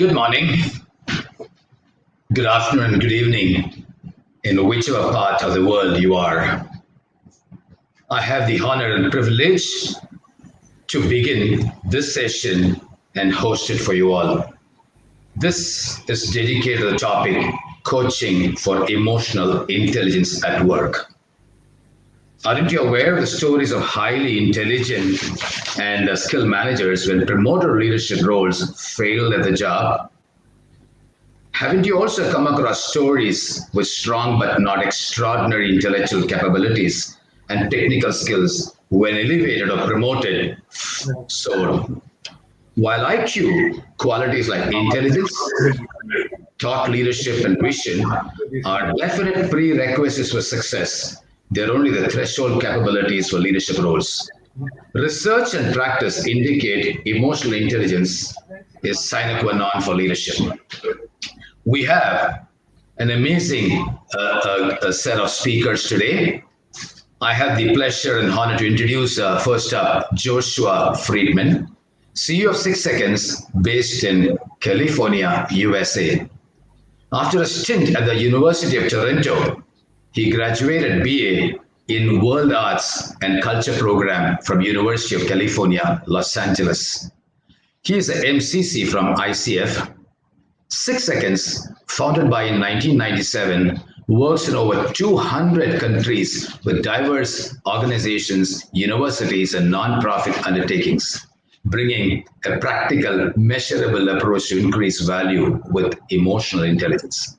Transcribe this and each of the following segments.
Good morning, good afternoon, and good evening, in whichever part of the world you are. I have the honor and privilege to begin this session and host it for you all. This is dedicated to the topic coaching for emotional intelligence at work. Aren't you aware of the stories of highly intelligent and skilled managers when promoted leadership roles failed at the job? Haven't you also come across stories with strong but not extraordinary intellectual capabilities and technical skills when elevated or promoted soared? While IQ, qualities like intelligence, thought leadership, and vision are definite prerequisites for success, they're only the threshold capabilities for leadership roles. Research and practice indicate emotional intelligence is sine qua non for leadership. We have an amazing set of speakers today. I have the pleasure and honor to introduce first up Joshua Friedman, CEO of 6 Seconds, based in California, USA. After a stint at the University of Toronto, he graduated BA in World Arts and Culture program from University of California, Los Angeles. He is an MCC from ICF. 6 Seconds, founded by in 1997, works in over 200 countries with diverse organizations, universities, and nonprofit undertakings, bringing a practical, measurable approach to increase value with emotional intelligence.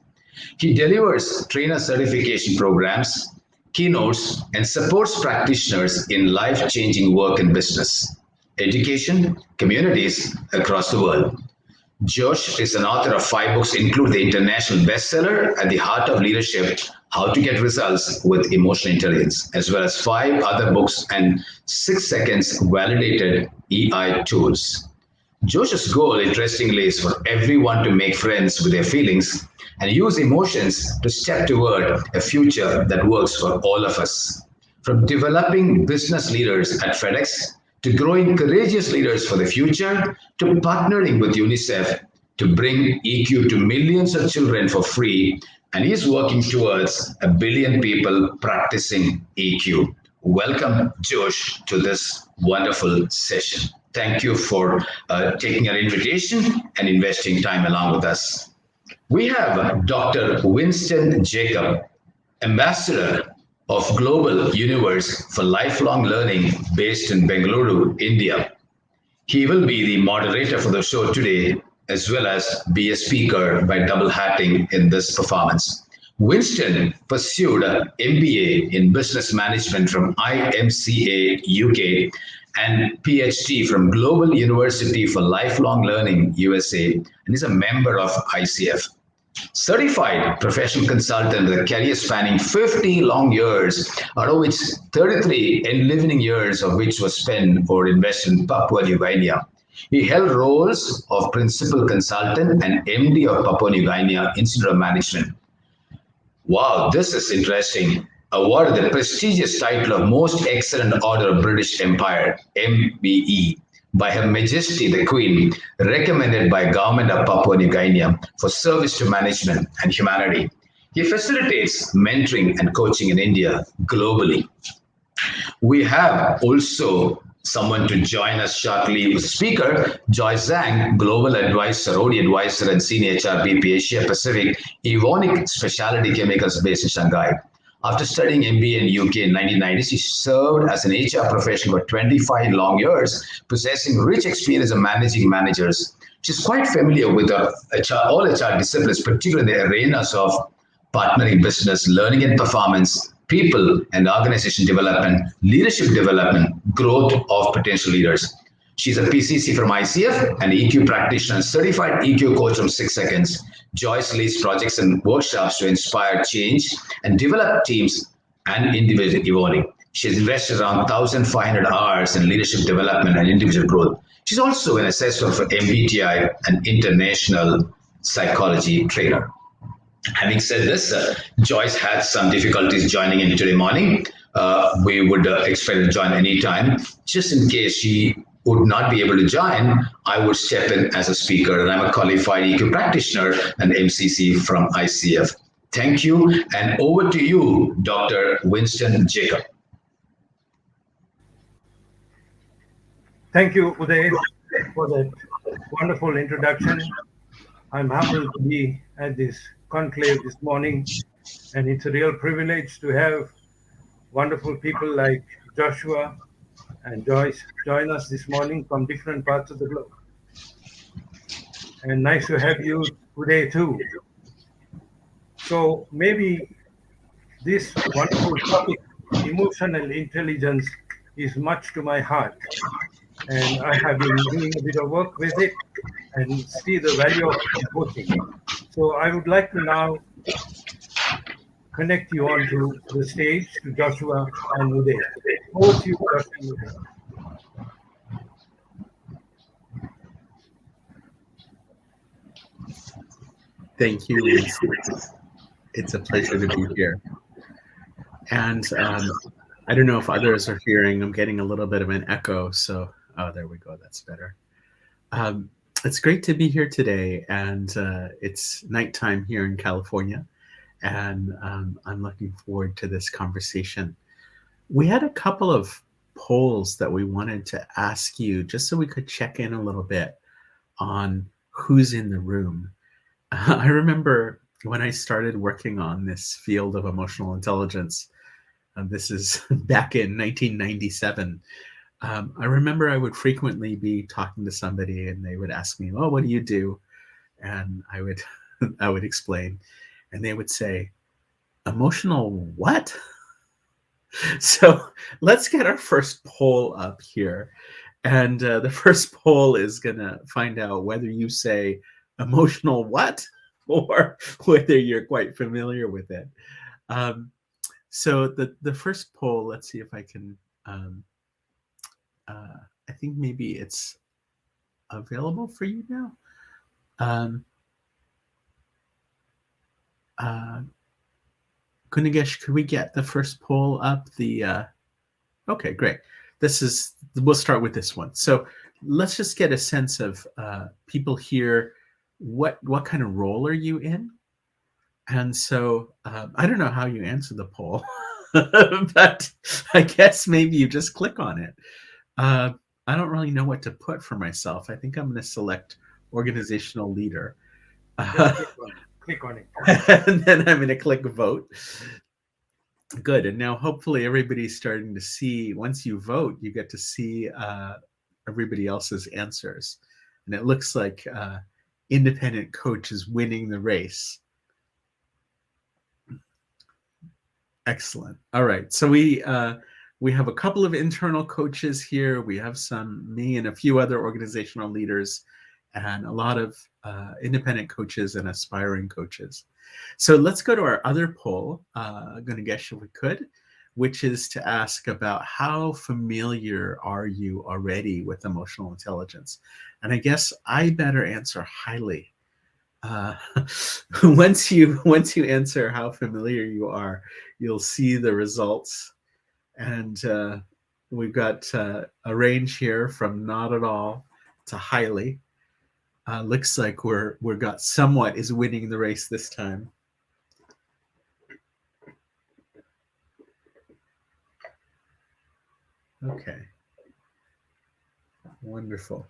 He delivers trainer certification programs, keynotes, and supports practitioners in life-changing work and business, education, communities across the world. Josh is an author of 5 books, including the international bestseller At the Heart of Leadership, How to Get Results with Emotional Intelligence, as well as 5 other books and 6 Seconds validated EI tools. Josh's goal, interestingly, is for everyone to make friends with their feelings and use emotions to step toward a future that works for all of us. From developing business leaders at FedEx to growing courageous leaders for the future, to partnering with UNICEF to bring EQ to millions of children for free, and he's working towards 1 billion people practicing EQ. Welcome, Josh, to this wonderful session. Thank you for taking our invitation and investing time along with us. We have Dr. Winston Jacob, Ambassador of Global Universe for Lifelong Learning based in Bengaluru, India. He will be the moderator for the show today, as well as be a speaker by double hatting in this performance. Winston pursued an MBA in Business Management from IMCA UK and PhD from Global University for Lifelong Learning USA, and is a member of ICF. Certified professional consultant with a career spanning 50 long years, out of which 33 enlivening years of which was spent or invested in Papua New Guinea. He held roles of principal consultant and MD of Papua New Guinea Institute of Management. Wow, this is interesting. Awarded the prestigious title of Most Excellent Order of British Empire, MBE, by Her Majesty the Queen, recommended by Government of Papua New Guinea for service to management and humanity. He facilitates mentoring and coaching in India globally. We have also someone to join us shortly with speaker, Joy Zhang, Global Advisor, OD Advisor and Senior HRBP Asia Pacific, Evonik Specialty Chemicals based in Shanghai. After studying MBA in UK in 1990s, she served as an HR professional for 25 long years, possessing rich experience of managing managers. She's quite familiar with all HR disciplines, particularly in the arenas of partnering business, learning and performance, people and organization development, leadership development, growth of potential leaders. She's a PCC from ICF, an EQ practitioner and certified EQ coach from 6 Seconds. Joyce leads projects and workshops to inspire change and develop teams and individual evolving. She has invested around 1,500 hours in leadership development and individual growth. She's also an assessor for MBTI and international psychology trainer. Having said this, Joyce had some difficulties joining in today morning. We would expect her to join anytime. Just in case she would not be able to join, I would step in as a speaker. And I'm a qualified EQ practitioner and MCC from ICF. Thank you. And over to you, Dr. Winston Jacob. Thank you, Uday, for that wonderful introduction. I'm humbled to be at this conclave this morning, and it's a real privilege to have wonderful people like Joshua and Joyce join us this morning from different parts of the globe. And nice to have you today too. So maybe this wonderful topic, emotional intelligence, is much to my heart. And I have been doing a bit of work with it and see the value of coaching. So I would like to now connect you onto the stage to Joshua and Uday. Over to you, Joshua and Uday. Thank you. It's a pleasure to be here. And I don't know if others are hearing, I'm getting a little bit of an echo. So, oh, there we go. That's better. It's great to be here today. And it's nighttime here in California. And I'm looking forward to this conversation. We had a couple of polls that we wanted to ask you just so we could check in a little bit on who's in the room. I remember when I started working on this field of emotional intelligence, this is back in 1997, I remember I would frequently be talking to somebody and they would ask me, oh, what do you do? And I would explain, and they would say, emotional what? So let's get our first poll up here. And the first poll is going to find out whether you say emotional what or whether you're quite familiar with it. So the first poll, let's see if I can, I think maybe it's available for you now. Gunagesh, could we get the first poll up? Okay, great. We'll start with this one. So let's just get a sense of people here. What kind of role are you in? And so I don't know how you answer the poll, but I guess maybe you just click on it. I don't really know what to put for myself. I think I'm going to select organizational leader. Click on it. And then I'm going to click vote. Good. And now hopefully everybody's starting to see, once you vote, you get to see everybody else's answers. And it looks like independent coach is winning the race. Excellent. All right. So we have a couple of internal coaches here. We have me and a few other organizational leaders, and a lot of independent coaches and aspiring coaches. So let's go to our other poll, Gunagesh, if we could, which is to ask about how familiar are you already with emotional intelligence? And I guess I better answer highly. Once you answer how familiar you are, you'll see the results. And we've got a range here from not at all to highly. Looks like we're got somewhat is winning the race this time. Okay. Wonderful.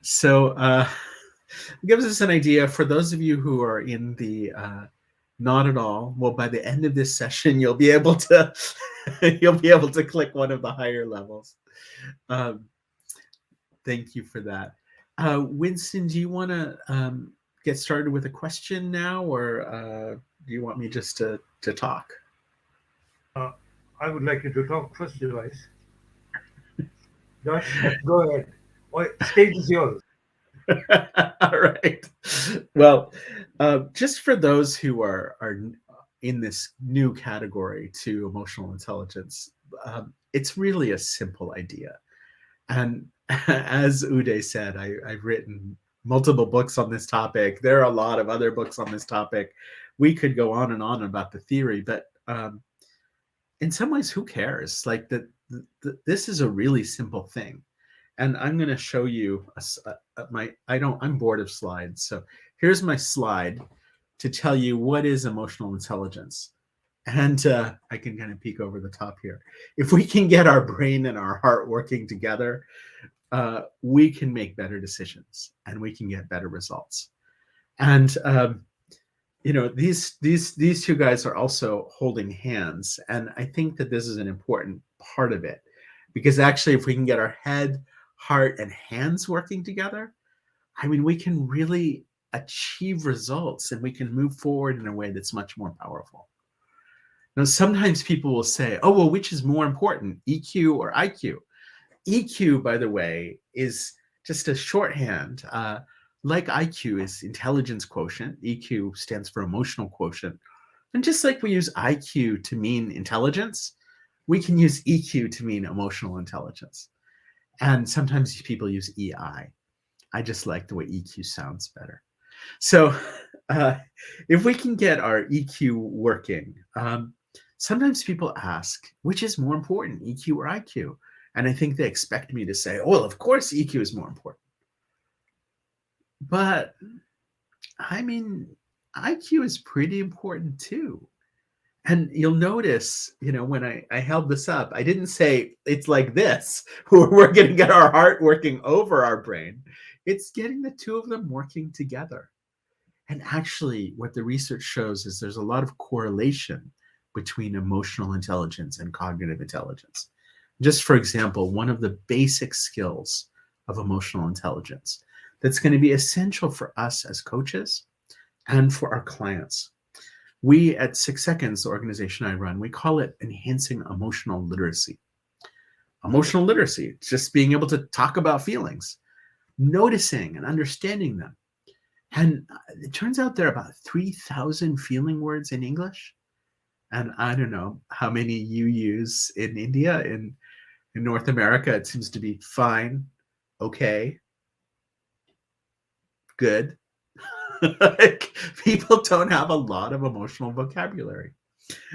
So it gives us an idea for those of you who are in the not at all. Well, by the end of this session, you'll be able to click one of the higher levels. Thank you for that. Winston, do you want to get started with a question now, or do you want me just to talk? I would like you to talk first, Joyce. Josh, go ahead. Stage is yours. All right. Well, just for those who are in this new category to emotional intelligence, it's really a simple idea. And as Uday said, I've written multiple books on this topic. There are a lot of other books on this topic. We could go on and on about the theory, but in some ways, who cares? Like this is a really simple thing. And I'm going to show you I'm bored of slides. So here's my slide to tell you what is emotional intelligence. And I can kind of peek over the top here. If we can get our brain and our heart working together, we can make better decisions and we can get better results. And these two guys are also holding hands, and I think that this is an important part of it, because actually, if we can get our head, heart, and hands working together, I mean, we can really achieve results and we can move forward in a way that's much more powerful. Now, sometimes people will say, oh, well, which is more important, EQ or IQ? EQ, by the way, is just a shorthand. Like IQ is intelligence quotient. EQ stands for emotional quotient. And just like we use IQ to mean intelligence, we can use EQ to mean emotional intelligence. And sometimes people use EI. I just like the way EQ sounds better. So if we can get our EQ working, sometimes people ask, which is more important, EQ or IQ? And I think they expect me to say, oh, well, of course, EQ is more important. But I mean, IQ is pretty important too. And you'll notice, when I held this up, I didn't say it's like this, where we're going to get our heart working over our brain. It's getting the two of them working together. And actually, what the research shows is there's a lot of correlation between emotional intelligence and cognitive intelligence. Just for example, one of the basic skills of emotional intelligence that's going to be essential for us as coaches and for our clients. We at 6 Seconds, the organization I run, we call it enhancing emotional literacy. Emotional literacy, it's just being able to talk about feelings, noticing and understanding them. And it turns out there are about 3,000 feeling words in English. And I don't know how many you use in India. In North America, it seems to be fine, okay, good. Like, people don't have a lot of emotional vocabulary.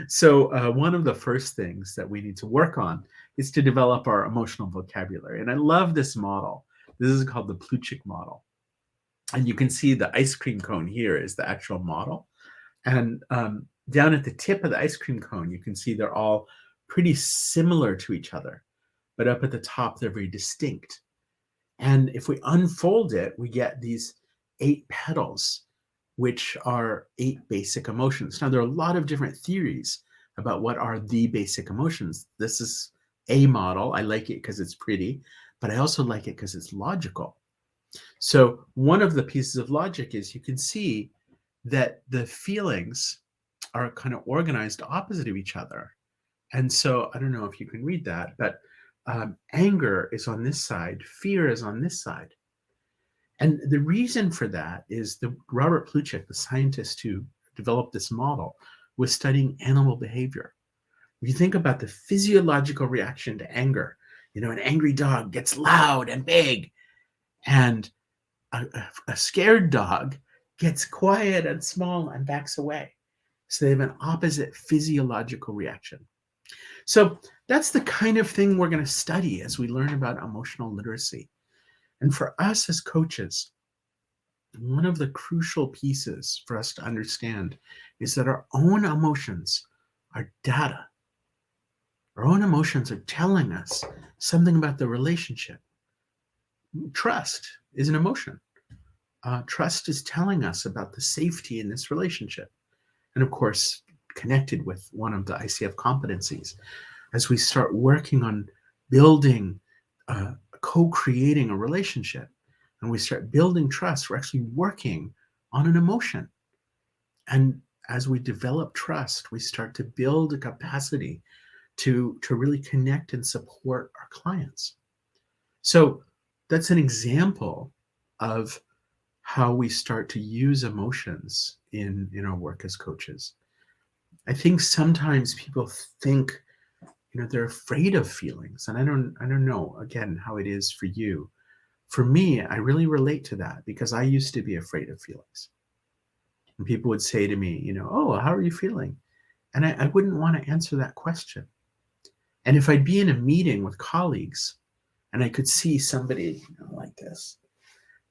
So one of the first things that we need to work on is to develop our emotional vocabulary. And I love this model. This is called the Plutchik model. And you can see the ice cream cone here is the actual model. And down at the tip of the ice cream cone, you can see they're all pretty similar to each other. But up at the top, they're very distinct. And if we unfold it, we get these 8 petals, which are 8 basic emotions. Now, there are a lot of different theories about what are the basic emotions. This is a model. I like it because it's pretty, but I also like it because it's logical. So one of the pieces of logic is you can see that the feelings are kind of organized opposite of each other. And so I don't know if you can read that, but anger is on this side, fear is on this side. And the reason for that is Robert Plutchik, the scientist who developed this model, was studying animal behavior. If you think about the physiological reaction to anger, an angry dog gets loud and big, and a scared dog gets quiet and small and backs away. So they have an opposite physiological reaction. So that's the kind of thing we're going to study as we learn about emotional literacy. And for us as coaches, one of the crucial pieces for us to understand is that our own emotions are data. Our own emotions are telling us something about the relationship. Trust is an emotion. Trust is telling us about the safety in this relationship. And of course, connected with one of the ICF competencies, as we start working on building, co-creating a relationship, and we start building trust, we're actually working on an emotion. And as we develop trust, we start to build a capacity to really connect and support our clients. So that's an example of how we start to use emotions in our work as coaches. I think sometimes people think, they're afraid of feelings. And I don't know, again, how it is for you. For me, I really relate to that because I used to be afraid of feelings. And people would say to me, oh, how are you feeling? And I wouldn't want to answer that question. And if I'd be in a meeting with colleagues and I could see somebody like this,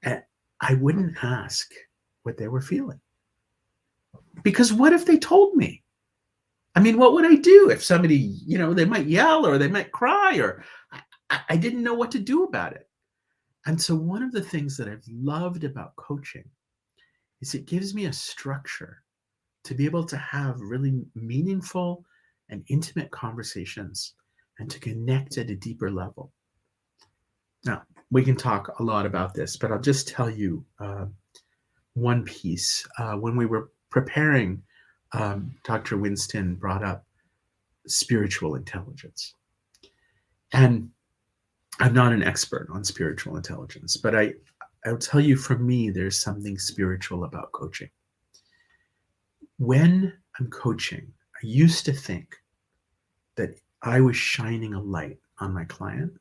and I wouldn't ask what they were feeling. Because what if they told me? I mean, what would I do if somebody, they might yell or they might cry, or I didn't know what to do about it. And so one of the things that I've loved about coaching is it gives me a structure to be able to have really meaningful and intimate conversations and to connect at a deeper level. Now, we can talk a lot about this, but I'll just tell you one piece. When we were preparing, Dr. Winston brought up spiritual intelligence. And I'm not an expert on spiritual intelligence, but I'll tell you, for me, there's something spiritual about coaching. When I'm coaching, I used to think that I was shining a light on my client,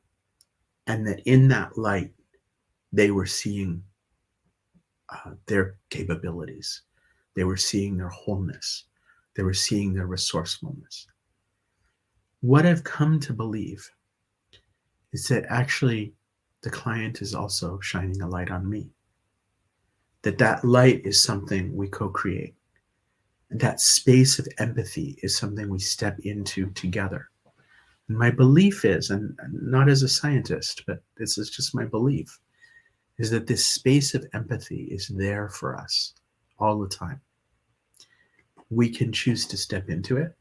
and that in that light, they were seeing their capabilities. They were seeing their wholeness. They were seeing their resourcefulness. What I've come to believe is that actually the client is also shining a light on me. That light is something we co-create. That space of empathy is something we step into together. And my belief is, and not as a scientist, but this is just my belief, is that this space of empathy is there for us all the time. We can choose to step into it.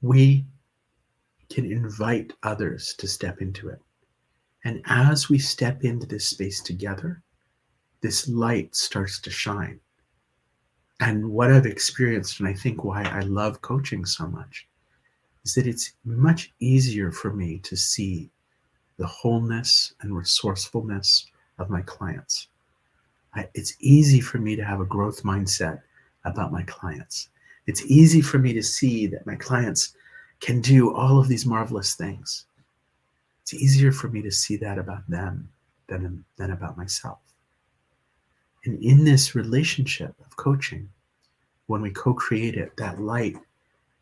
We can invite others to step into it. And as we step into this space together, this light starts to shine. And what I've experienced, and I think why I love coaching so much, is that it's much easier for me to see the wholeness and resourcefulness of my clients. It's easy for me to have a growth mindset about my clients. It's easy for me to see that my clients can do all of these marvelous things. It's easier for me to see that about them than about myself. And in this relationship of coaching, when we co-create it, that light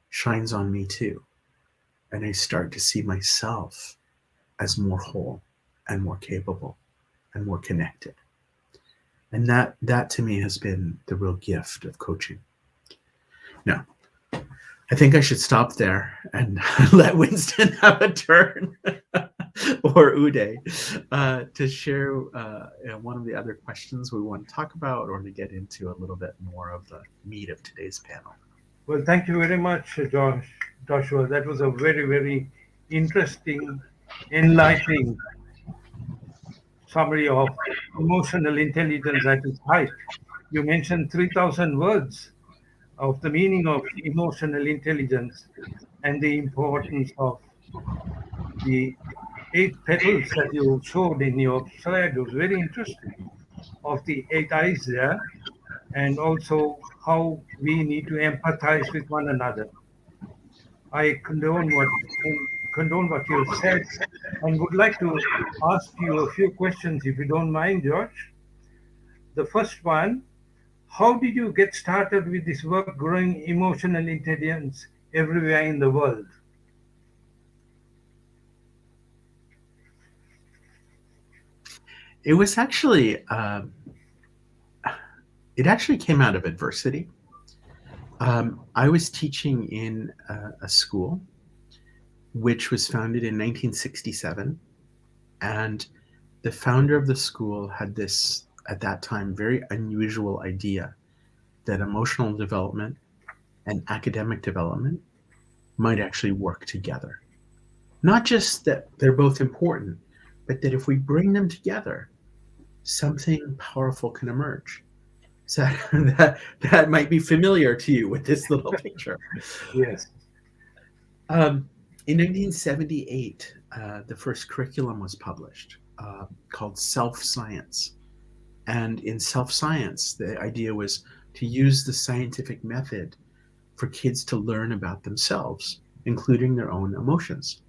shines on me too. And I start to see myself as more whole and more capable and more connected. And that to me has been the real gift of coaching. Now, I think I should stop there and let Winston have a turn, or Uday, to share one of the other questions we want to talk about, or to get into a little bit more of the meat of today's panel. Well, thank you very much, Joshua. That was a very, very interesting, enlightening summary of emotional intelligence at its height. You mentioned 3,000 words of the meaning of emotional intelligence and the importance of the 8 petals that you showed in your slide. It was very interesting, of the 8 eyes there, and also how we need to empathize with one another. I condone what you said, and would like to ask you a few questions, if you don't mind, George. The first one: how did you get started with this work growing emotional intelligence everywhere in the world? It was actually, it actually came out of adversity. I was teaching in a school which was founded in 1967, and the founder of the school had this, at that time, very unusual idea that emotional development and academic development might actually work together. Not just that they're both important, but that if we bring them together, something powerful can emerge. So that might be familiar to you with this little picture. Yes. In 1978, the first curriculum was published called Self-Science. And in Self-Science, the idea was to use the scientific method for kids to learn about themselves, including their own emotions.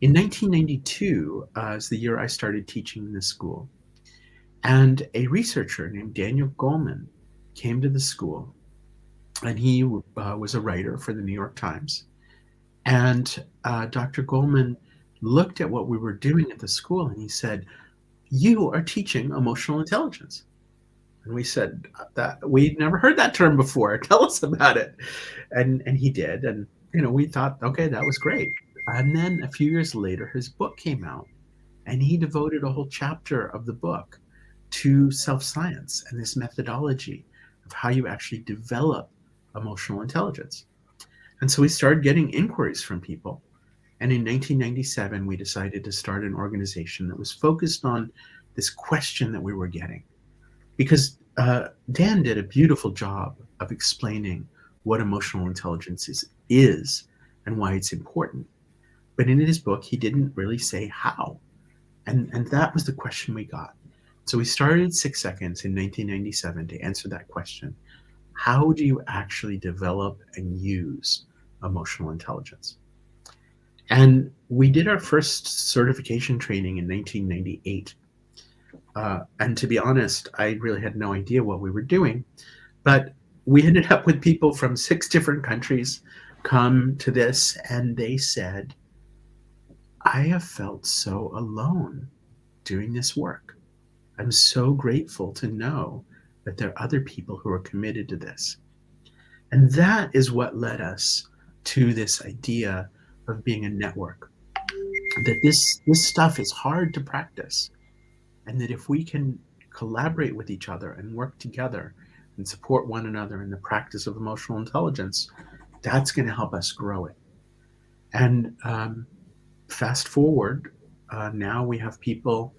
In 1992 is the year I started teaching in this school. And a researcher named Daniel Goleman came to the school, and he was a writer for the New York Times. And Dr. Goleman looked at what we were doing at the school and he said, "You are teaching emotional intelligence." And we said, "That we'd never heard that term before. Tell us about it." And he did. And we thought, okay, that was great. And then a few years later, his book came out, and he devoted a whole chapter of the book to self-science and this methodology of how you actually develop emotional intelligence. And so we started getting inquiries from people. And in 1997, we decided to start an organization that was focused on this question that we were getting. Because Dan did a beautiful job of explaining what emotional intelligence is and why it's important. But in his book, he didn't really say how. And that was the question we got. So we started 6 Seconds in 1997 to answer that question. How do you actually develop and use emotional intelligence? And we did our first certification training in 1998. And to be honest, I really had no idea what we were doing. But we ended up with people from 6 different countries come to this, and they said, "I have felt so alone doing this work. I'm so grateful to know that there are other people who are committed to this." And that is what led us to this idea of being a network, that this stuff is hard to practice, and that if we can collaborate with each other and work together and support one another in the practice of emotional intelligence, that's going to help us grow it. And fast forward, now we have people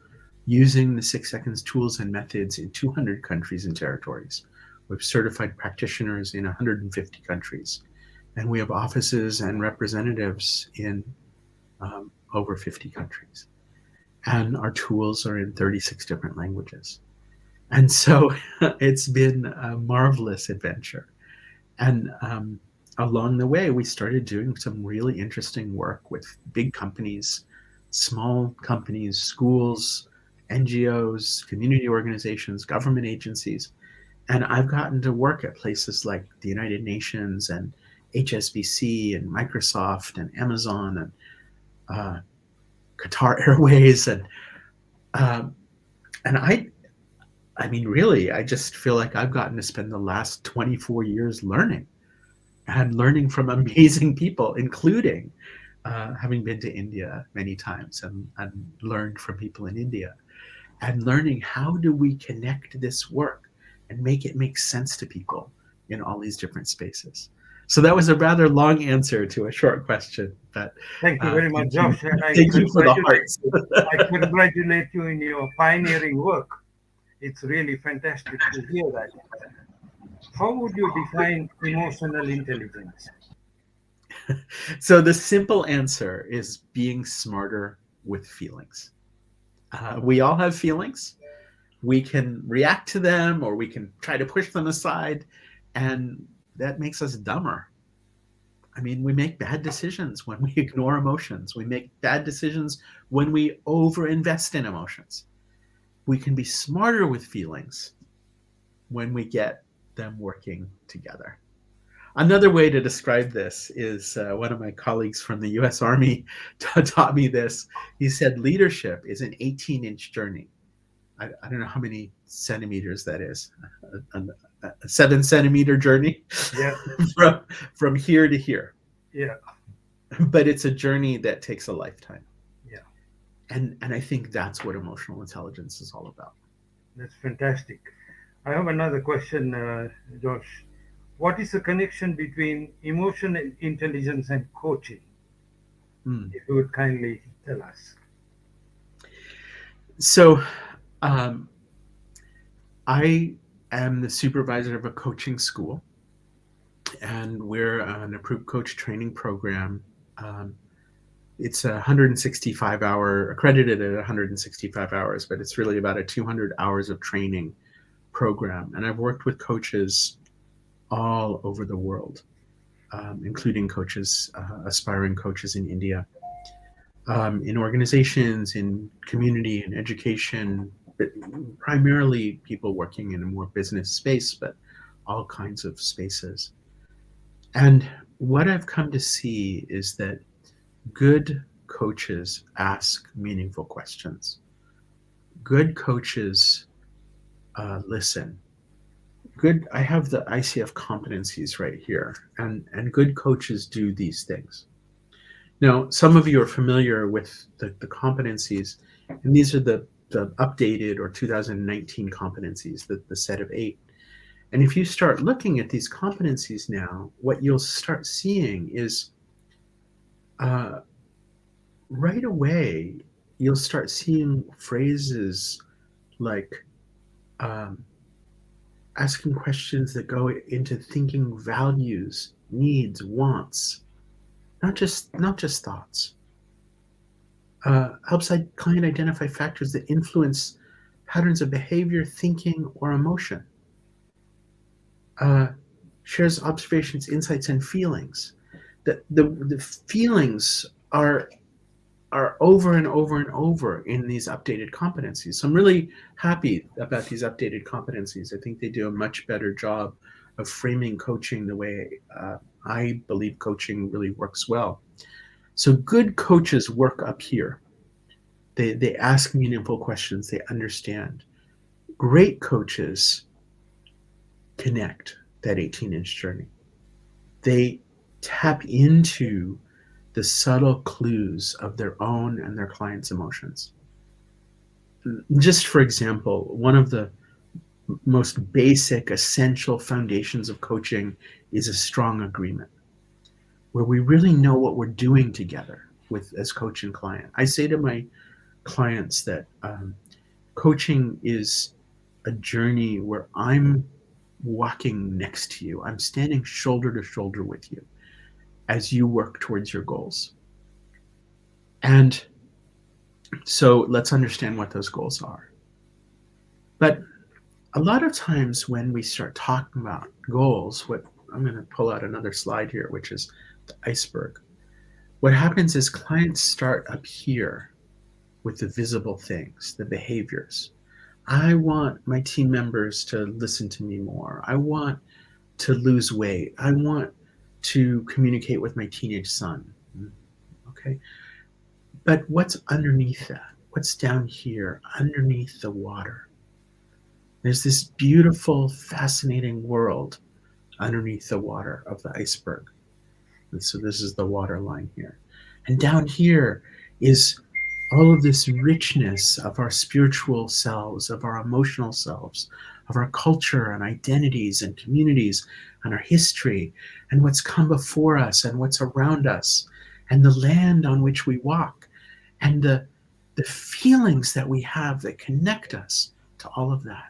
using the 6 Seconds tools and methods in 200 countries and territories. We've certified practitioners in 150 countries, and we have offices and representatives in over 50 countries. And our tools are in 36 different languages. And so it's been a marvelous adventure. And along the way, we started doing some really interesting work with big companies, small companies, schools, NGOs, community organizations, government agencies. And I've gotten to work at places like the United Nations and HSBC and Microsoft and Amazon and Qatar Airways. And I mean, really, I just feel like I've gotten to spend the last 24 years learning from amazing people, including having been to India many times and learned from people in India, and learning how do we connect this work and make it make sense to people in all these different spaces. So that was a rather long answer to a short question, but Thank you very much, Josh. And thank you for the hearts. I congratulate you in your pioneering work. It's really fantastic to hear that. How would you define emotional intelligence? So the simple answer is being smarter with feelings. We all have feelings. We can react to them, or we can try to push them aside, and that makes us dumber. I mean, we make bad decisions when we ignore emotions. We make bad decisions when we overinvest in emotions. We can be smarter with feelings when we get them working together. Another way to describe this is one of my colleagues from the US Army taught me this. He said leadership is an 18-inch journey. I don't know how many centimeters that is. A 7-centimeter journey. Yeah. from here to here. Yeah. But it's a journey that takes a lifetime. Yeah. And I think that's what emotional intelligence is all about. That's fantastic. I have another question, Josh. What is the connection between emotional intelligence and coaching? If you would kindly tell us. So I am the supervisor of a coaching school, and we're an approved coach training program. It's 165 hour, accredited at 165 hours, but it's really about a 200 hours of training program. And I've worked with coaches all over the world, including coaches, aspiring coaches in India, in organizations, in community, in education, but primarily people working in a more business space, but all kinds of spaces. And what I've come to see is that good coaches ask meaningful questions. Good coaches listen. I have the ICF Competencies right here, and good coaches do these things. Now, some of you are familiar with the competencies, and these are the updated or 2019 competencies, the set of 8. And if you start looking at these competencies now, what you'll start seeing is right away, you'll start seeing phrases like asking questions that go into thinking values, needs, wants, not just thoughts. Helps a client identify factors that influence patterns of behavior, thinking, or emotion. Shares observations, insights, and feelings. The feelings are over and over and over in these updated competencies. So I'm really happy about these updated competencies. I think they do a much better job of framing coaching the way I believe coaching really works well. So good coaches work up here. They ask meaningful questions. They understand. Great coaches connect that 18-inch journey. They tap into the subtle clues of their own and their clients' emotions. Just for example, one of the most basic, essential foundations of coaching is a strong agreement, where we really know what we're doing together as coach and client. I say to my clients that coaching is a journey where I'm walking next to you. I'm standing shoulder to shoulder with you as you work towards your goals. And so let's understand what those goals are. But a lot of times when we start talking about goals, I'm going to pull out another slide here, which is the iceberg. What happens is clients start up here with the visible things, the behaviors. I want my team members to listen to me more. I want to lose weight. I want to communicate with my teenage son. Okay. But what's underneath that? What's down here underneath the water? There's this beautiful, fascinating world underneath the water of the iceberg. And so this is the water line here. And down here is all of this richness of our spiritual selves, of our emotional selves, of our culture and identities and communities and our history and what's come before us and what's around us and the land on which we walk and the feelings that we have that connect us to all of that.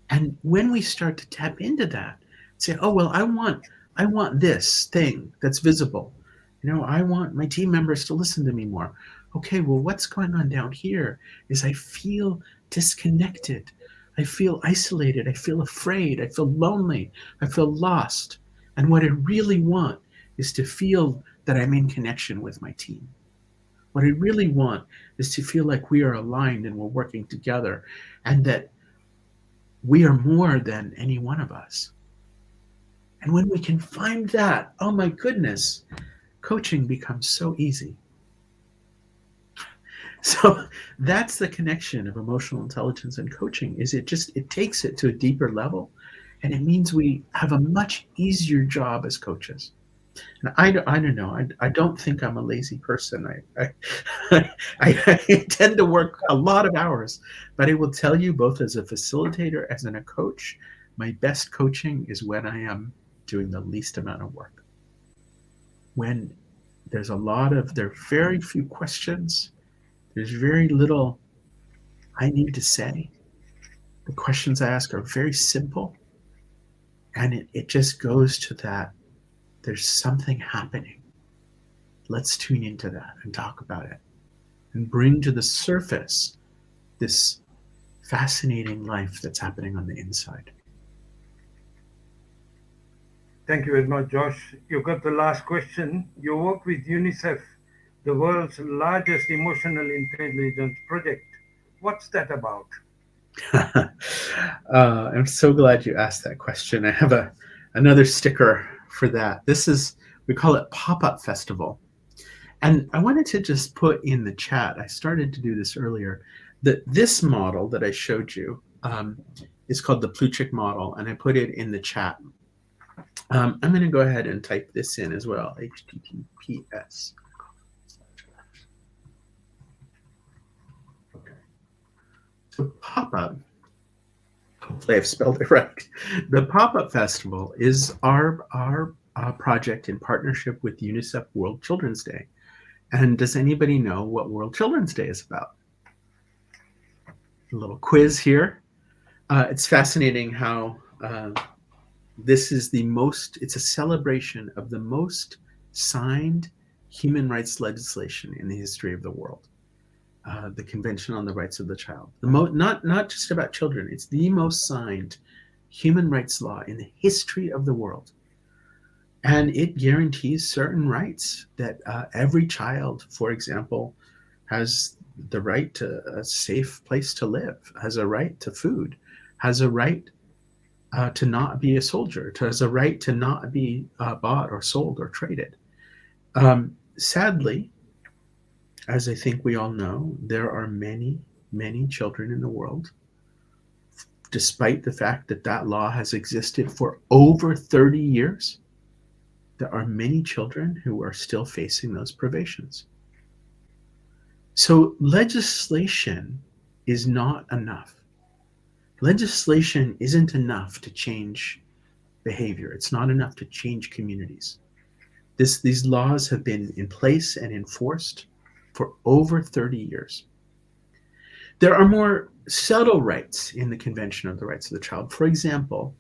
And when we start to tap into that, say, oh, well, I want this thing that's visible. I want my team members to listen to me more. Okay, well, what's going on down here is I feel disconnected. I feel isolated. I feel afraid. I feel lonely. I feel lost. And what I really want is to feel that I'm in connection with my team. What I really want is to feel like we are aligned and we're working together and that we are more than any one of us. And when we can find that, oh my goodness, coaching becomes so easy. So that's the connection of emotional intelligence and coaching, is it takes it to a deeper level, and it means we have a much easier job as coaches. And I don't know. I don't think I'm a lazy person. I tend to work a lot of hours, but I will tell you, both as a facilitator, as a coach, my best coaching is when I am doing the least amount of work. When there are very few questions, there's very little I need to say. The questions I ask are very simple, and it just goes to that. There's something happening. Let's tune into that and talk about it and bring to the surface this fascinating life that's happening on the inside. Thank you very much, Josh. You got the last question. You work with UNICEF, the world's largest emotional intelligence project. What's that about? I'm so glad you asked that question. I have another sticker for that. We call it Pop-Up Festival. And I wanted to just put in the chat, I started to do this earlier, that this model that I showed you is called the Plutchik model, and I put it in the chat. I'm going to go ahead and type this in as well, HTTPS. Okay. So pop-up, hopefully I've spelled it right. The Pop-Up Festival is our project in partnership with UNICEF World Children's Day. And does anybody know what World Children's Day is about? A little quiz here. It's fascinating how this is it's a celebration of the most signed human rights legislation in the history of the world. The Convention on the Rights of the Child. Not just about children, it's the most signed human rights law in the history of the world. And it guarantees certain rights that every child, for example, has the right to a safe place to live, has a right to food, has a right to not be a soldier, has a right to not be bought or sold or traded. Sadly, as I think we all know, there are many, many children in the world, despite the fact that that law has existed for over 30 years. There are many children who are still facing those privations. So legislation is not enough. Legislation isn't enough to change behavior. It's not enough to change communities. These laws have been in place and enforced for over 30 years. There are more subtle rights in the Convention of the Rights of the Child. For example,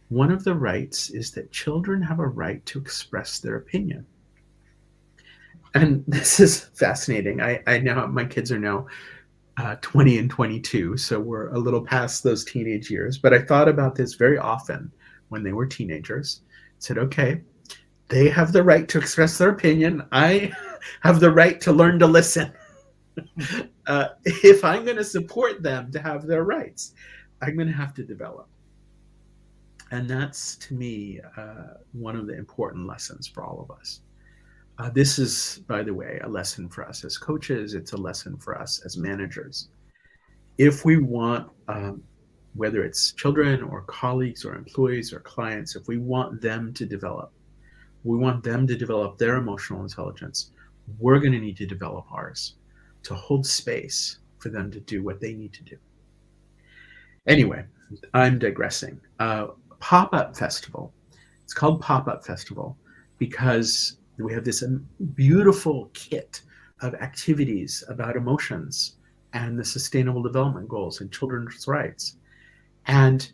one of the rights is that children have a right to express their opinion. And this is fascinating. I now, my kids are now 20 and 22, so we're a little past those teenage years. But I thought about this very often when they were teenagers. I said, okay, they have the right to express their opinion. I have the right to learn to listen. If I'm going to support them to have their rights, I'm going to have to develop. And that's, to me, one of the important lessons for all of us. This is, by the way, a lesson for us as coaches. It's a lesson for us as managers. If we want, whether it's children or colleagues or employees or clients, if we want them to develop, we want them to develop their emotional intelligence, we're going to need to develop ours to hold space for them to do what they need to do. Anyway, I'm digressing. Pop-Up Festival. It's called Pop-Up Festival because we have this beautiful kit of activities about emotions and the Sustainable Development Goals and children's rights. And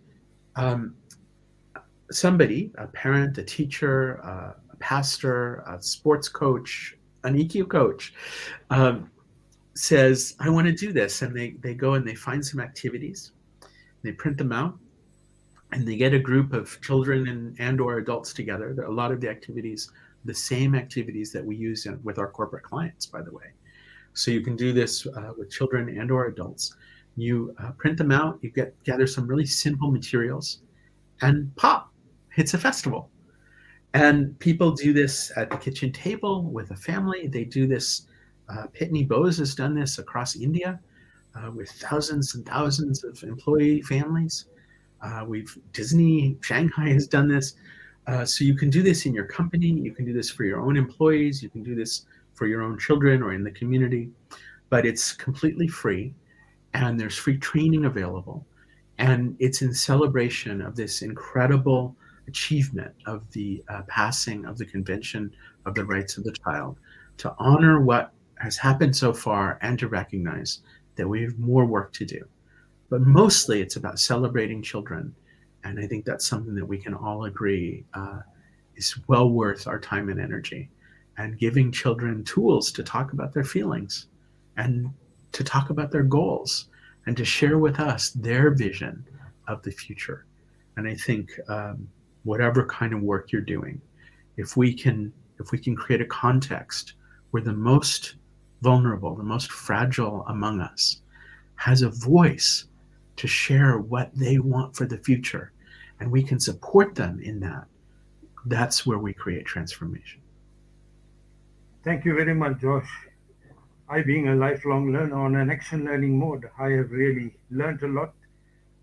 somebody, a parent, a teacher, a pastor, a sports coach, an EQ coach, says, I want to do this. And they go and they find some activities. They print them out. And they get a group of children and or adults together. A lot of the activities, the same activities that we use with our corporate clients, by the way. So you can do this with children and or adults. You print them out, you gather some really simple materials, and pop, it's a festival. And people do this at the kitchen table with a family. They do this, Pitney Bowes has done this across India with thousands and thousands of employee families. Disney Shanghai has done this. So you can do this in your company. You can do this for your own employees. You can do this for your own children or in the community. But it's completely free, and there's free training available. And it's in celebration of this incredible achievement of the passing of the Convention of the Rights of the Child, to honor what has happened so far and to recognize that we have more work to do. But mostly it's about celebrating children. And I think that's something that we can all agree is well worth our time and energy, and giving children tools to talk about their feelings and to talk about their goals and to share with us their vision of the future. And I think whatever kind of work you're doing, if we can create a context where the most vulnerable, the most fragile among us has a voice to share what they want for the future, and we can support them in that, that's where we create transformation. Thank you very much, Josh. I, being a lifelong learner on an action learning mode, I have really learned a lot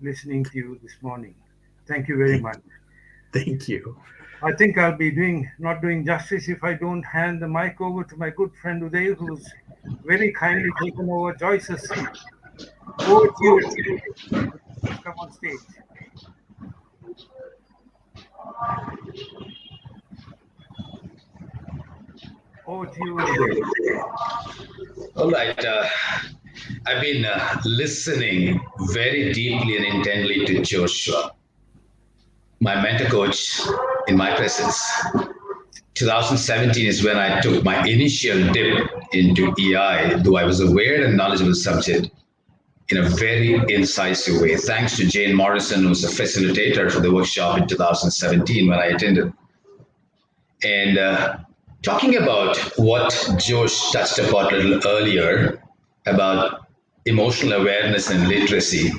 listening to you this morning. Thank you very much. Thank you. I think I'll be not doing justice if I don't hand the mic over to my good friend Uday, who's very kindly taken over Joyce's seat. Over to you, Uday. Please come on stage. Over to you, Uday. All right. I've been listening very deeply and intently to Joshua, my mentor coach in my presence. 2017 is when I took my initial dip into EI, though I was aware and knowledgeable subject in a very incisive way. Thanks to Jane Morrison, who was a facilitator for the workshop in 2017 when I attended. And talking about what Josh touched upon a little earlier about emotional awareness and literacy,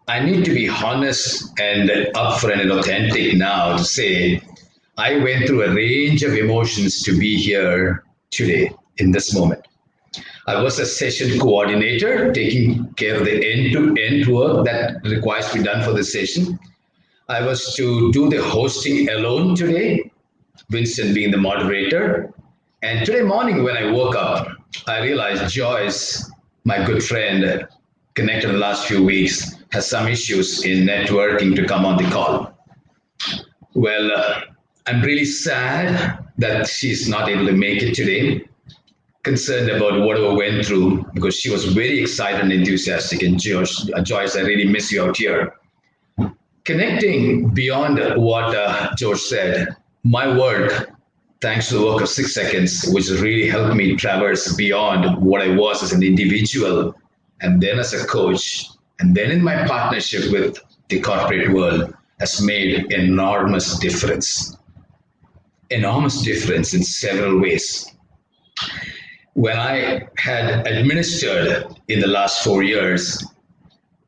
I need to be honest and upfront and authentic now to say I went through a range of emotions to be here today in this moment. I was a session coordinator, taking care of the end-to-end work that requires to be done for the session. I was to do the hosting alone today, Winston being the moderator. And today morning when I woke up, I realized Joyce, my good friend, connected in the last few weeks, has some issues in networking to come on the call. Well, I'm really sad that she's not able to make it today. Concerned about whatever went through because she was very excited and enthusiastic. And Joyce, I really miss you out here. Connecting beyond what George said, my work, thanks to the work of 6 seconds, which really helped me traverse beyond what I was as an individual, and then as a coach, and then in my partnership with the corporate world, has made enormous difference. Enormous difference in several ways. When I had administered in the last 4 years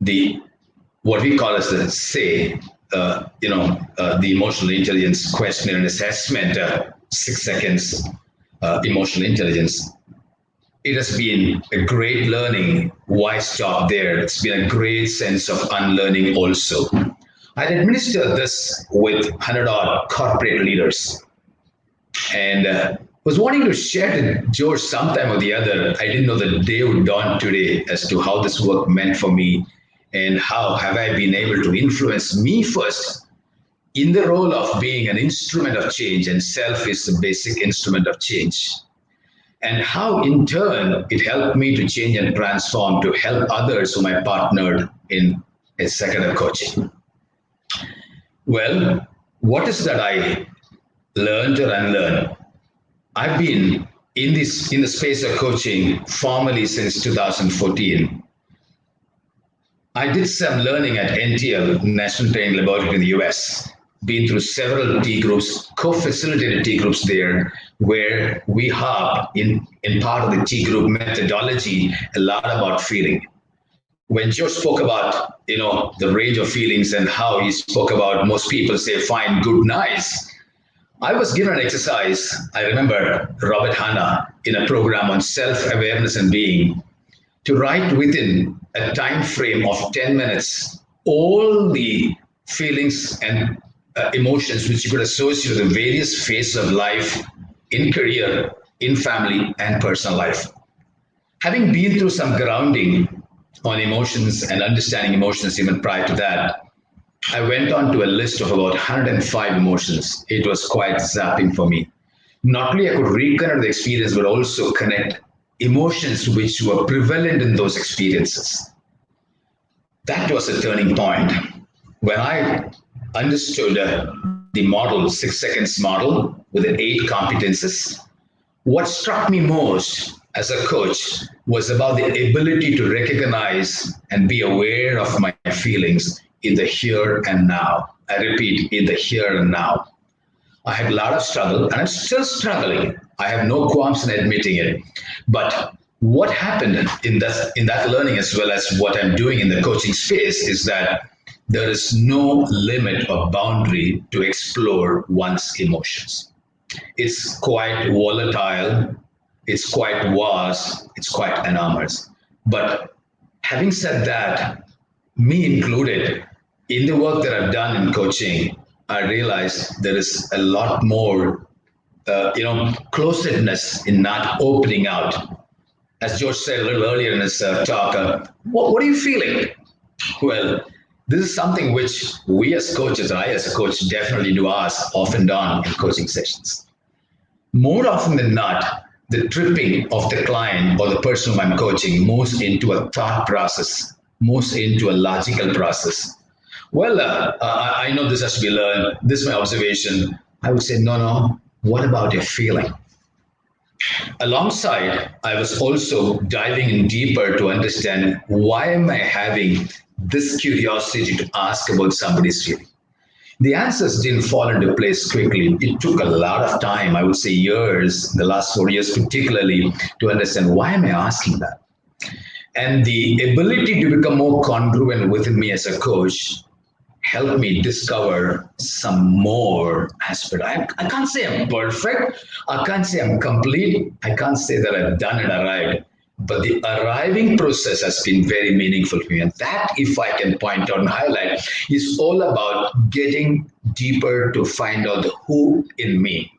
the what we call as the SAY, the emotional intelligence questionnaire and assessment, 6 seconds emotional intelligence, it has been a great learning. Why stop there? It's been a great sense of unlearning also. I administered this with 100 odd corporate leaders and was wanting to share to George sometime or the other. I didn't know the day would dawn today as to how this work meant for me and how have I been able to influence me first in the role of being an instrument of change, and self is the basic instrument of change. And how in turn it helped me to change and transform to help others whom I partnered in executive coaching. Well, what is that I learned or unlearned? I've been in the space of coaching formally since 2014. I did some learning at NTL, National Training Laboratory in the US, been through several T groups, co-facilitated T groups there, where we have in part of the T group methodology a lot about feeling. When George spoke about the range of feelings and how he spoke about most people say fine, good, nice, I was given an exercise. I remember Robert Hanna in a program on self-awareness and being to write within a time frame of 10 minutes all the feelings and emotions which you could associate with the various phases of life, in career, in family, and personal life. Having been through some grounding on emotions and understanding emotions even prior to that, I went on to a list of about 105 emotions. It was quite zapping for me. Not only I could reconnect the experience, but also connect emotions which were prevalent in those experiences. That was a turning point. When I understood the model, 6 seconds model with the 8 competencies, what struck me most as a coach was about the ability to recognize and be aware of my feelings in the here and now. I repeat, in the here and now. I had a lot of struggle and I'm still struggling. I have no qualms in admitting it. But what happened in that learning, as well as what I'm doing in the coaching space, is that there is no limit or boundary to explore one's emotions. It's quite volatile. It's quite vast, it's quite enormous. But having said that, me included, in the work that I've done in coaching, I realized there is a lot more, closedness in not opening out. As George said a little earlier in his talk, what are you feeling? Well, this is something which we as coaches, I as a coach, definitely do ask off and on in coaching sessions. More often than not, the tripping of the client or the person whom I'm coaching moves into a thought process, moves into a logical process. Well, I know this has to be learned. This is my observation. I would say, no. What about your feeling? Alongside, I was also diving in deeper to understand why am I having this curiosity to ask about somebody's feeling. The answers didn't fall into place quickly. It took a lot of time, I would say years, the last 4 years particularly, to understand why am I asking that? And the ability to become more congruent within me as a coach helped me discover some more aspect. I can't say I'm perfect. I can't say I'm complete. I can't say that I've done it arrived. But the arriving process has been very meaningful for me. And that, if I can point out and highlight, is all about getting deeper to find out the who in me.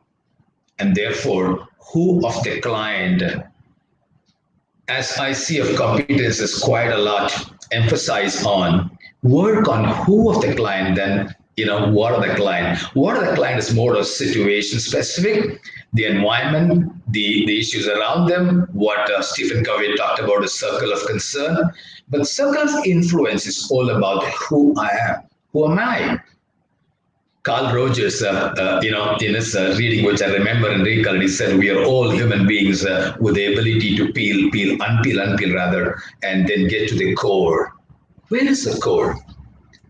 And therefore, who of the client, as ICF Competencies quite a lot emphasize on, work on who of the client, then what are the client. What are the client is more of situation specific, the environment, the issues around them, what Stephen Covey talked about, a circle of concern. But circle of influence is all about who I am. Who am I? Carl Rogers, in his reading, which I remember and recall, he said, we are all human beings with the ability to unpeel rather, and then get to the core. Where is the core?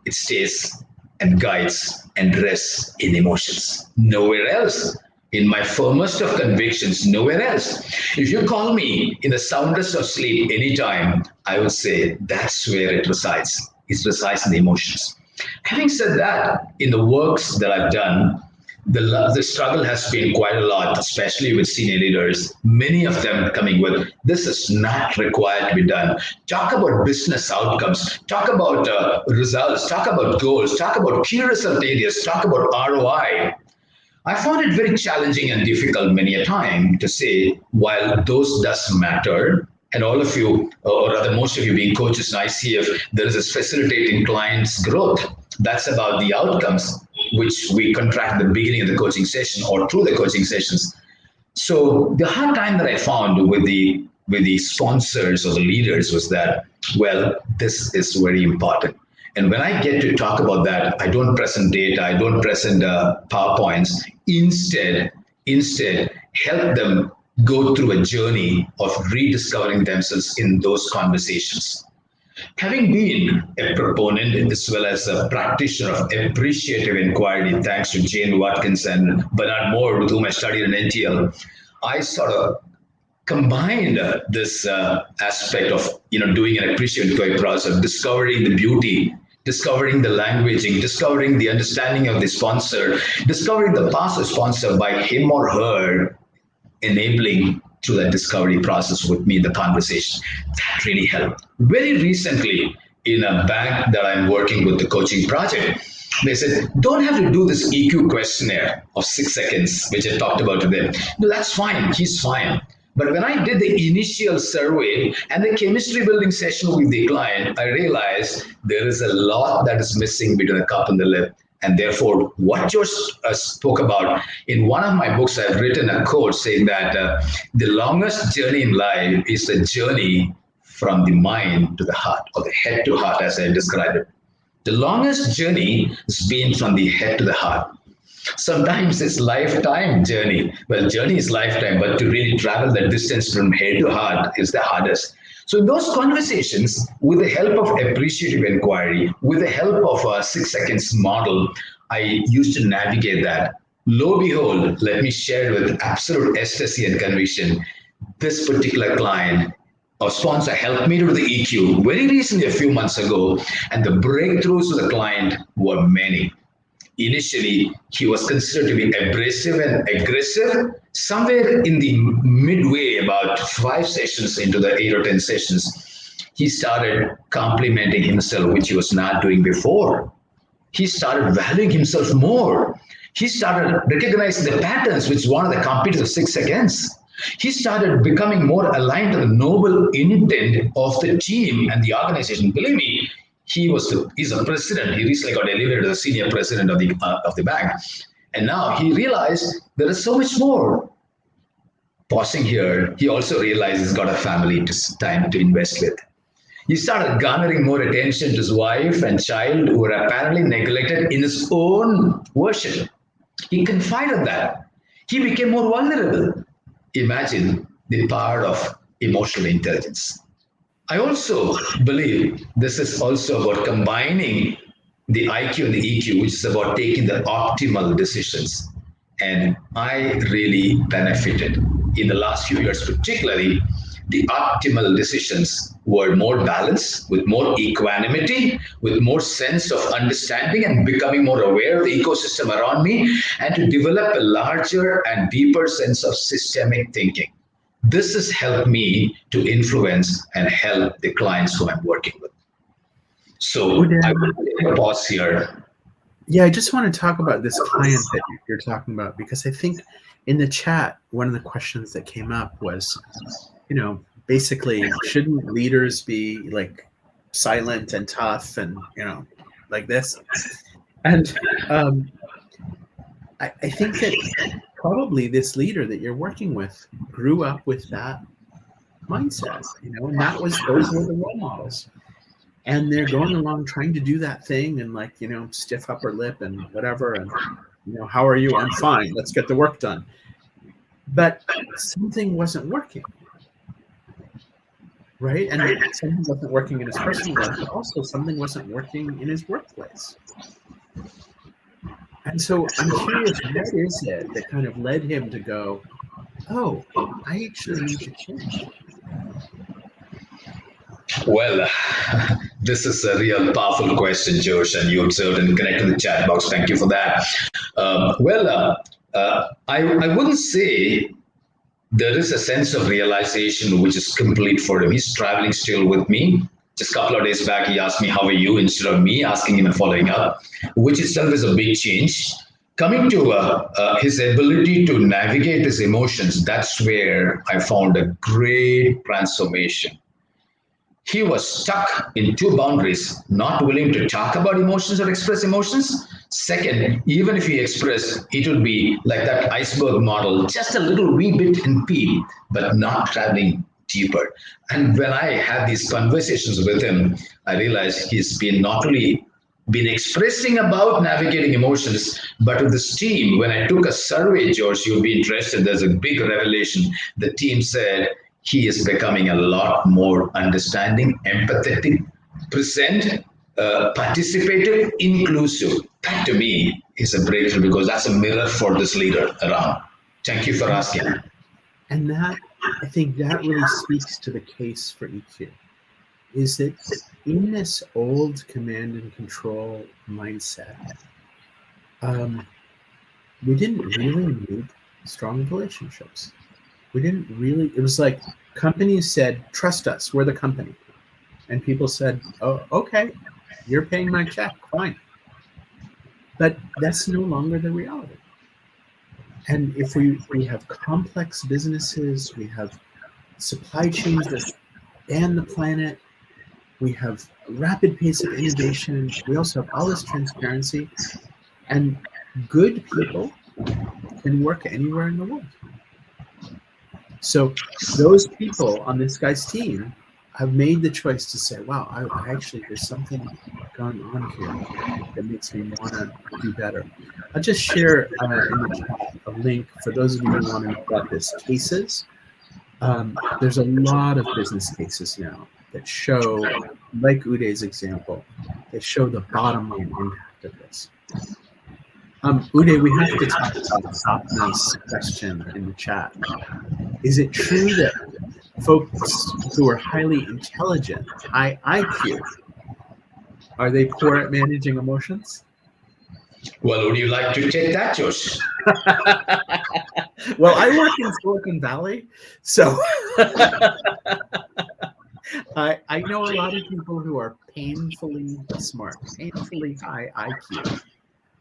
It stays and guides and rests in emotions. Nowhere else. In my firmest of convictions, nowhere else. If you call me in the soundest of sleep anytime, I would say that's where it resides. It resides in the emotions. Having said that, in the works that I've done, the struggle has been quite a lot, especially with senior leaders, many of them coming with, this is not required to be done. Talk about business outcomes, talk about results, talk about goals, talk about key result areas, talk about ROI. I found it very challenging and difficult many a time to say, while those does matter, and all of you, or rather most of you being coaches in ICF, there is this facilitating clients' growth. That's about the outcomes, which we contract at the beginning of the coaching session or through the coaching sessions. So the hard time that I found with the sponsors or the leaders was that, well, this is very important. And when I get to talk about that, I don't present data, I don't present PowerPoints. Instead, help them go through a journey of rediscovering themselves in those conversations. Having been a proponent as well as a practitioner of appreciative inquiry, thanks to Jane Watkins and Bernard Moore, with whom I studied in NTL, I sort of combined this aspect of doing an appreciative inquiry process, discovering the beauty, discovering the languaging, discovering the understanding of the sponsor, discovering the past of sponsor by him or her enabling through that discovery process with me, the conversation. That really helped. Very recently, in a bank that I'm working with, the coaching project, they said, don't have to do this EQ questionnaire of 6 seconds, which I talked about today. No, that's fine. He's fine. But when I did the initial survey and the chemistry building session with the client, I realized there is a lot that is missing between the cup and the lip. And therefore, what George spoke about, in one of my books, I've written a quote saying that the longest journey in life is the journey from the mind to the heart, or the head to heart, as I described it. The longest journey has been from the head to the heart. Sometimes it's lifetime journey. Well, journey is lifetime, but to really travel that distance from head to heart is the hardest. So in those conversations, with the help of appreciative inquiry, with the help of a 6 seconds model, I used to navigate that. Lo and behold, let me share with absolute ecstasy and conviction, this particular client or sponsor helped me to do the EQ very recently, a few months ago, and the breakthroughs to the client were many. Initially, he was considered to be abrasive and aggressive. Somewhere in the midway, about 5 sessions into the 8 or 10 sessions, he started complimenting himself, which he was not doing before. He started valuing himself more. He started recognizing the patterns, which is one of the competencies of 6 seconds. He started becoming more aligned to the noble intent of the team and the organization. Believe me, he's a president. He recently got elevated to the senior president of the bank. And now he realized there is so much more. Pausing here, he also realized he's got a family time to invest with. He started garnering more attention to his wife and child who were apparently neglected in his own version. He confided that. He became more vulnerable. Imagine the power of emotional intelligence. I also believe this is also about combining the IQ and the EQ, which is about taking the optimal decisions. And I really benefited in the last few years, particularly the optimal decisions were more balanced, with more equanimity, with more sense of understanding and becoming more aware of the ecosystem around me, and to develop a larger and deeper sense of systemic thinking. This has helped me to influence and help the clients who I'm working with. So I will take a pause here. Yeah, I just want to talk about this client that you're talking about, because I think in the chat, one of the questions that came up was, basically, shouldn't leaders be like silent and tough and, like this? And I think that probably this leader that you're working with grew up with that mindset, and those were the role models. And they're going along trying to do that thing and stiff upper lip and whatever. And, how are you? I'm fine. Let's get the work done. But something wasn't working. Right? And something wasn't working in his personal life, but also something wasn't working in his workplace. And so I'm curious, what is it that kind of led him to go, oh, I actually need to change? Well, this is a real powerful question, Josh, and you observed and connected the chat box. Thank you for that. I wouldn't say there is a sense of realization which is complete for him. He's traveling still with me. Just a couple of days back, he asked me, how are you? Instead of me asking him and following up, which itself is a big change. Coming to his ability to navigate his emotions, that's where I found a great transformation. He was stuck in 2 boundaries, not willing to talk about emotions or express emotions. Second, even if he expressed, it would be like that iceberg model, just a little wee bit in peak, but not traveling deeper. And when I had these conversations with him, I realized he's been not only been expressing about navigating emotions, but with this team, when I took a survey, George, you'll be interested, there's a big revelation. The team said, he is becoming a lot more understanding, empathetic, present, participative, inclusive. That to me is a breakthrough, because that's a mirror for this leader around. Thank you for asking. And that, I think that really speaks to the case for EQ, is that in this old command and control mindset, we didn't really need strong relationships. We didn't really, it was like companies said, trust us, we're the company. And people said, oh, okay, you're paying my check, fine. But that's no longer the reality. And if we have complex businesses, we have supply chains that span the planet, we have a rapid pace of innovation, we also have all this transparency, and good people can work anywhere in the world. So those people on this guy's team have made the choice to say, wow, I actually, there's something going on here that makes me want to do better. I'll just share in the chat a link for those of you who want to know about this. Cases. There's a lot of business cases now that show, like Uday's example, they show the bottom line impact of this. Uday, we have to talk about Sapna's question in the chat. Is it true that folks who are highly intelligent, high IQ, are they poor at managing emotions? Well, would you like to take that, Josh? Well, I work in Silicon Valley, so I know a lot of people who are painfully smart, painfully high IQ.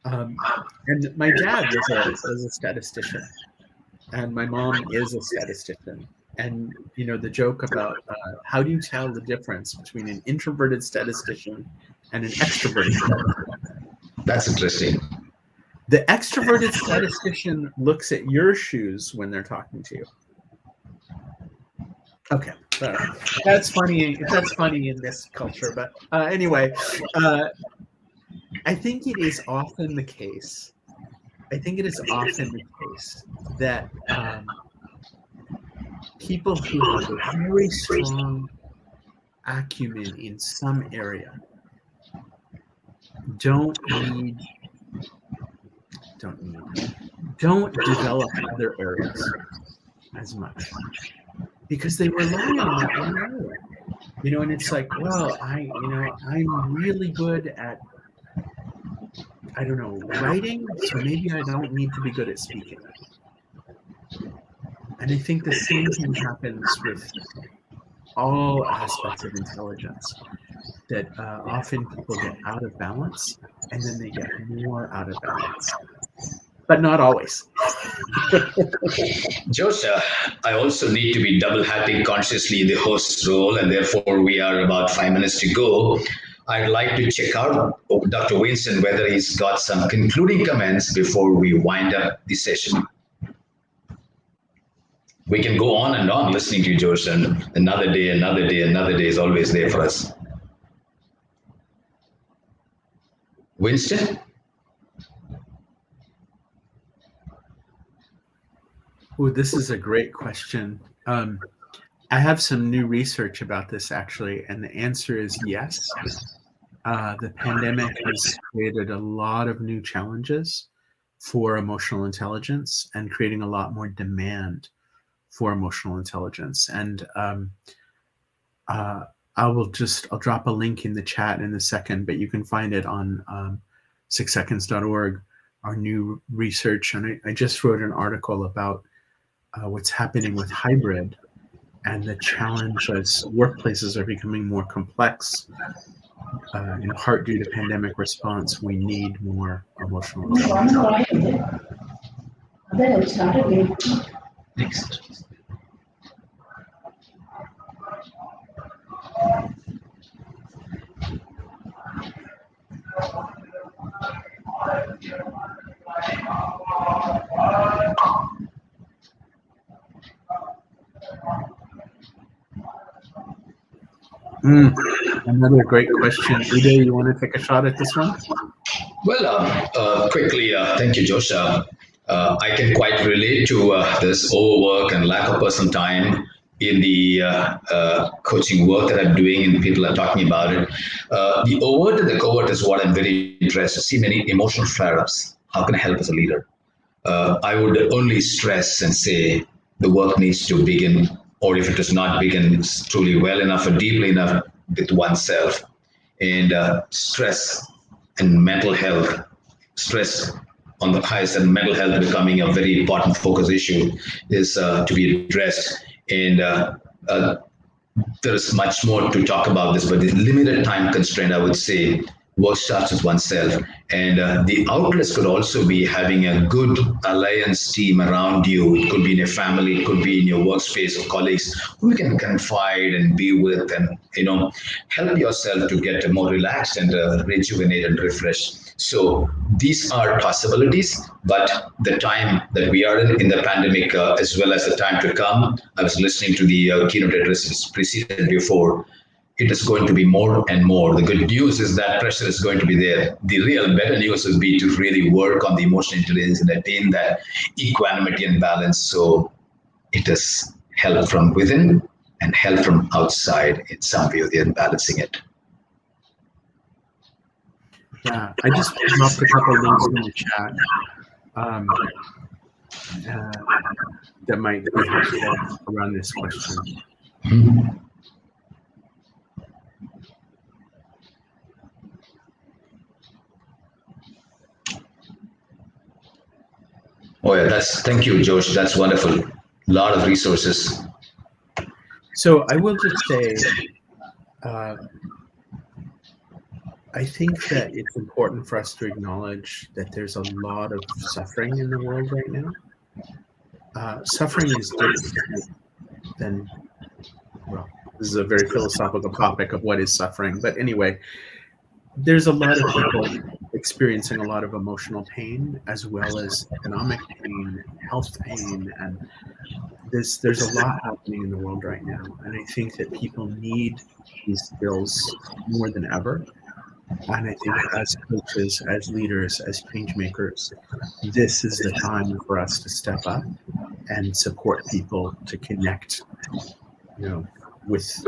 And my dad was a statistician, and my mom is a statistician. And the joke about how do you tell the difference between an introverted statistician and an extroverted statistician? That's interesting. The extroverted statistician looks at your shoes when they're talking to you. Okay, that's funny. That's funny in this culture, but anyway, I think it is often the case. I think it is often the case that people who have a very strong acumen in some area don't develop other areas as much because they rely on that one area. And it's like, well, I'm really good at, I don't know, writing, so maybe I don't need to be good at speaking. And I think the same thing happens with all aspects of intelligence, that often people get out of balance and then they get more out of balance, but not always. Josh, I also need to be double hatting consciously the host's role, and therefore we are about 5 minutes to go. I'd like to check out Dr. Winston whether he's got some concluding comments before we wind up the session. We can go on and on listening to you, Josh, and another day is always there for us. Winston? Oh, this is a great question. I have some new research about this actually, and the answer is yes. The pandemic has created a lot of new challenges for emotional intelligence and creating a lot more demand for emotional intelligence. And I'll drop a link in the chat in a second, but you can find it on 6seconds.org, our new research. And I just wrote an article about what's happening with hybrid and the challenge as workplaces are becoming more complex. In part due to pandemic response, we need more emotional intelligence. Next. Another great question. Uday, you want to take a shot at this one? Well, quickly, thank you, Josh. I can quite relate to this overwork and lack of personal time in the coaching work that I'm doing, and people are talking about it. The overt and the covert is what I'm very interested to see many emotional flare-ups. How can I help as a leader? I would only stress and say the work needs to begin, or if it does not begin truly well enough or deeply enough with oneself. And stress and mental health, stress on the highest, and mental health becoming a very important focus issue is to be addressed. And there is much more to talk about this, but the limited time constraint, I would say, work starts with oneself. And the outlets could also be having a good alliance team around you. It could be in your family, it could be in your workspace or colleagues who you can confide and be with, and help yourself to get more relaxed and rejuvenate and refresh. So these are possibilities, but the time that we are in the pandemic, as well as the time to come, I was listening to the keynote addresses preceded before. It is going to be more and more. The good news is that pressure is going to be there. The real better news would be to really work on the emotional intelligence and attain that equanimity and balance. So it is help from within and help from outside in some way, they're balancing it. Yeah, I just dropped a couple links in the chat that might be helpful around this question. Mm-hmm. Oh yeah, thank you, Josh. That's wonderful. A lot of resources. So I will just say, I think that it's important for us to acknowledge that there's a lot of suffering in the world right now. Suffering is different than, well, this is a very philosophical topic of what is suffering. But anyway, there's a lot of people experiencing a lot of emotional pain, as well as economic pain, health pain, and there's a lot happening in the world right now. And I think that people need these skills more than ever. And I think as coaches, as leaders, as change makers, this is the time for us to step up and support people to connect, with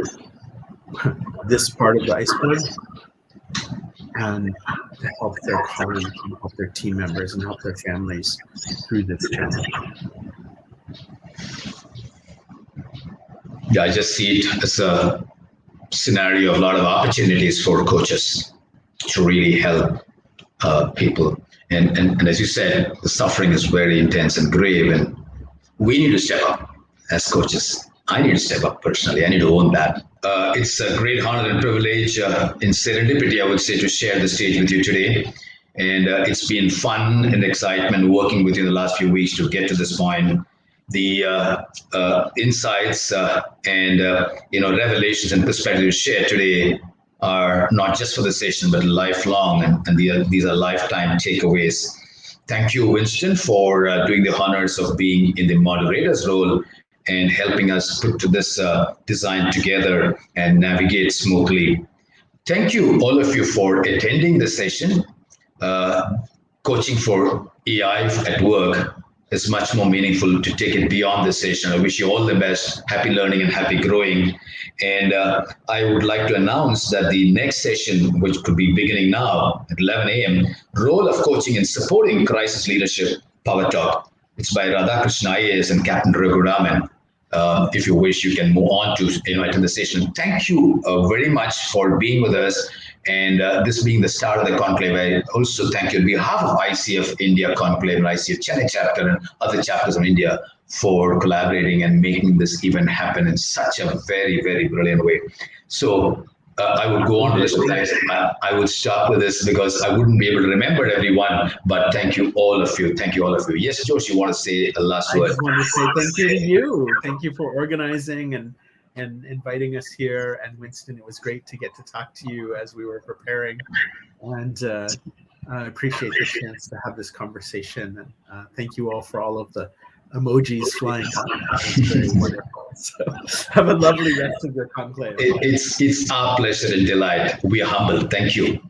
this part of the iceberg, and to help their colleagues and help their team members and help their families through this challenge. Yeah, I just see it as a scenario of a lot of opportunities for coaches to really help people. And as you said, the suffering is very intense and grave, and we need to step up as coaches. I need to step up personally. I need to own that. It's a great honor and privilege in serendipity, I would say, to share the stage with you today. And it's been fun and excitement working with you the last few weeks to get to this point. The insights and revelations and perspectives shared today are not just for the session, but lifelong, and these are lifetime takeaways. Thank you, Winston, for doing the honors of being in the moderator's role and helping us put to this design together and navigate smoothly. Thank you, all of you, for attending the session. Coaching for AI at work is much more meaningful to take it beyond the session. I wish you all the best, happy learning and happy growing. And I would like to announce that the next session, which could be beginning now at 11 a.m., role of coaching in supporting crisis leadership, Power Talk. It's by Radhakrishna IAS and Captain Raghuraman. If you wish, you can move on to attend the session. Thank you very much for being with us. And this being the start of the conclave, I also thank you on behalf of ICF India Conclave and ICF Chennai Chapter and other chapters of India for collaborating and making this event happen in such a very, very brilliant way. So I would go on to this, guys. I would stop with this because I wouldn't be able to remember everyone, but thank you, all of you. Thank you, all of you. Yes, Josh, you want to say a last word? I just want to say thank you to you. Thank you for organizing and inviting us here. And Winston, it was great to get to talk to you as we were preparing. And I appreciate the chance to have this conversation. And thank you all for all of the emojis flying up. It's very wonderful. So have a lovely rest of your conclave. It's our pleasure and delight. We are humbled. Thank you.